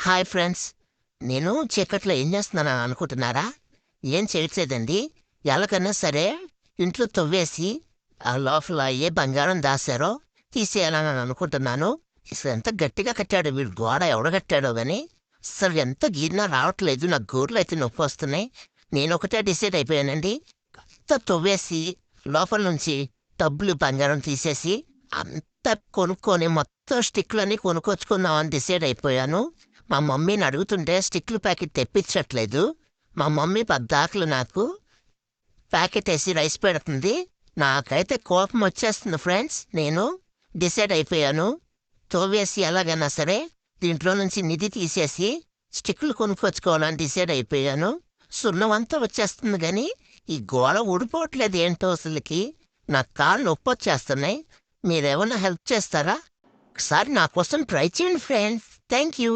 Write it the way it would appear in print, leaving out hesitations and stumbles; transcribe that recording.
Hi friends. నేను చీకట్లో ఏం చేస్తున్నాను అనుకుంటున్నారా? ఏం చేయట్లేదండి. ఎలాగైనా సరే ఇంట్లో తవ్వేసి ఆ లోపల ఏ బంగారం దాచారో తీసేయాలని అనుకుంటున్నాను. అసలు ఎంత గట్టిగా కట్టాడో వీడు గోడ ఎవడు కట్టాడో గాని అసలు ఎంత గీరినా రావట్లేదు. నాకు గోర్లు అయితే నొప్పి వస్తున్నాయి. నేను ఒకటే డిసైడ్ అయిపోయానండి. అంతా తవ్వేసి లోపల నుంచి డబ్బులు బంగారం తీసేసి అంతా కొనుక్కొని మొత్తం స్టిక్లన్నీ కొనుక్కొచ్చుకుందామని డిసైడ్ అయిపోయాను. మా మమ్మీని అడుగుతుంటే స్టిక్లు ప్యాకెట్ తెప్పించట్లేదు. మా మమ్మీ పద్దాకలు నాకు ప్యాకెట్ వేసి రైస్ పెడుతుంది. నాకైతే కోపం వచ్చేస్తుంది ఫ్రెండ్స్. నేను డిసైడ్ అయిపోయాను. తోవేసి ఎలాగైనా సరే దీంట్లో నుంచి నిధి తీసేసి స్టిక్లు కొనుక్కొచ్చుకోవాలని డిసైడ్ అయిపోయాను. సున్నం అంతా వచ్చేస్తుంది కానీ ఈ గోడ ఊడిపోవట్లేదు ఏంటో అసలుకి. నా కాళ్ళు నొప్పి వచ్చేస్తున్నాయి. మీరేమన్నా హెల్ప్ చేస్తారా? ఒకసారి నా కోసం ట్రై చేయండి ఫ్రెండ్స్. Thank you.